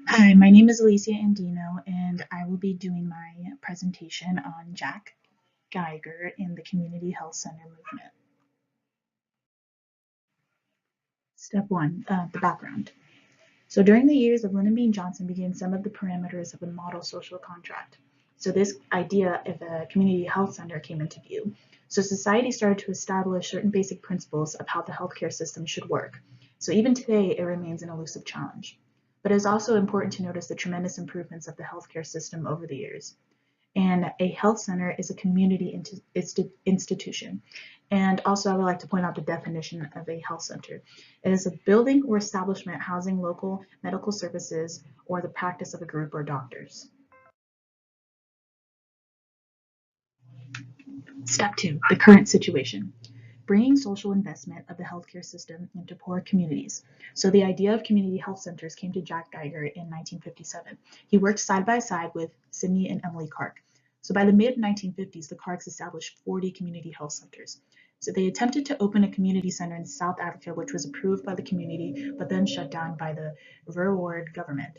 Hi, my name is Alicia Andino, and I will be doing my presentation on Jack Geiger in the Community Health Center movement. Step one, the background. So during the years of Lyndon B. Johnson began some of the parameters of a model social contract. So this idea of a community health center came into view. So society started to establish certain basic principles of how the healthcare system should work. So even today, it remains an elusive challenge. But it is also important to notice the tremendous improvements of the healthcare system over the years. And a health center is a community institution. And also, I would like to point out the definition of a health center. It is a building or establishment housing local medical services or the practice of a group or doctors. Step two, the current situation. Bringing social investment of the healthcare system into poor communities. So the idea of community health centers came to Jack Geiger in 1957. He worked side by side with Sidney and Emily Clark. So by the mid 1950s, the Clarks established 40 community health centers. So they attempted to open a community center in South Africa, which was approved by the community, but then shut down by the Verwoerd government.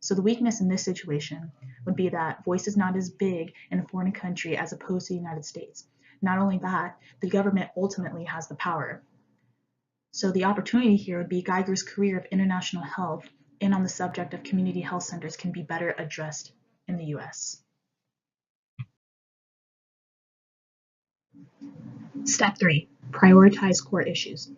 So the weakness in this situation would be that voice is not as big in a foreign country as opposed to the United States. Not only that, the government ultimately has the power. So the opportunity here would be Geiger's career of international health and on the subject of community health centers can be better addressed in the US. Step three, prioritize core issues.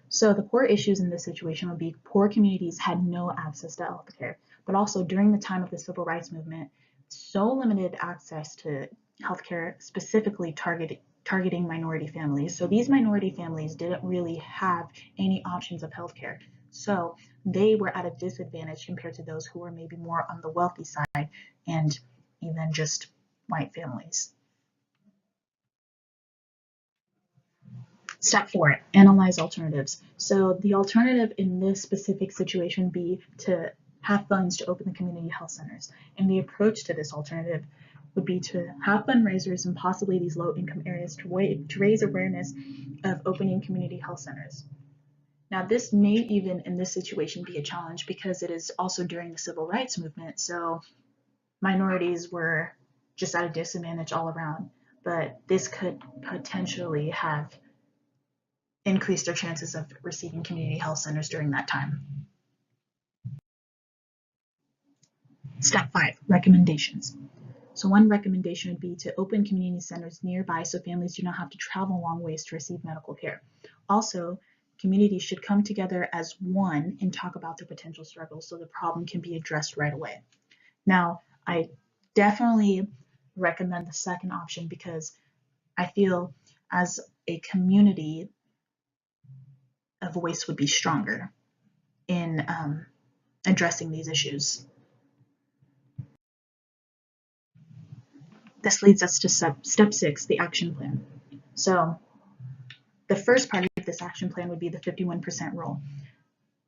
So the core issues in this situation would be poor communities had no access to healthcare, but also during the time of the civil rights movement, so limited access to healthcare, specifically targeting minority families. So these minority families didn't really have any options of healthcare. So they were at a disadvantage compared to those who were maybe more on the wealthy side and even just white families. Step four, analyze alternatives. So the alternative in this specific situation would be to have funds to open the community health centers. And the approach to this alternative would be to have fundraisers in possibly these low income areas to raise awareness of opening community health centers. Now, this may even in this situation be a challenge because it is also during the civil rights movement. So minorities were just at a disadvantage all around. But this could potentially have increase their chances of receiving community health centers during that time. Step five, recommendations. So one recommendation would be to open community centers nearby so families do not have to travel long ways to receive medical care. Also, communities should come together as one and talk about their potential struggles so the problem can be addressed right away. Now, I definitely recommend the second option because I feel as a community, a voice would be stronger in addressing these issues. This leads us to step six, the action plan. So the first part of this action plan would be the 51% rule,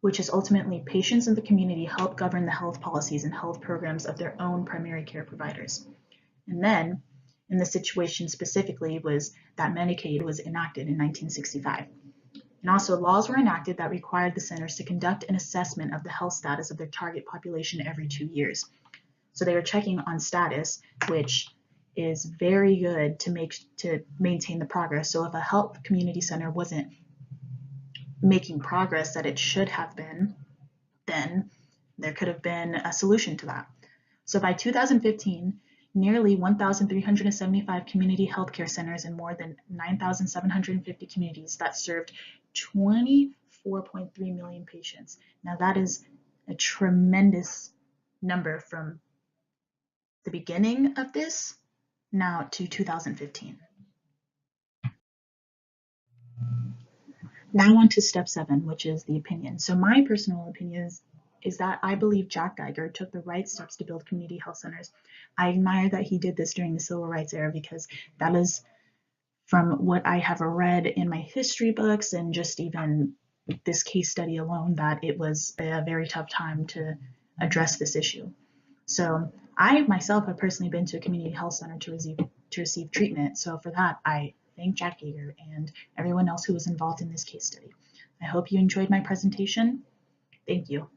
which is ultimately patients in the community help govern the health policies and health programs of their own primary care providers. And then in the situation specifically was that Medicaid was enacted in 1965. And also laws were enacted that required the centers to conduct an assessment of the health status of their target population every 2 years. So they were checking on status, which is very good to maintain the progress. So if a health community center wasn't making progress that it should have been, then there could have been a solution to that. So by 2015, nearly 1,375 community healthcare centers in more than 9,750 communities that served 24.3 million patients. Now that is a tremendous number from the beginning of this now to 2015. Now on to step seven, which is the opinion. So my personal opinion is that I believe Jack Geiger took the right steps to build community health centers. I admire that he did this during the civil rights era because that is from what I have read in my history books and just even this case study alone that it was a very tough time to address this issue. So I myself have personally been to a community health center to receive treatment. So for that, I thank Jack Geiger and everyone else who was involved in this case study. I hope you enjoyed my presentation. Thank you.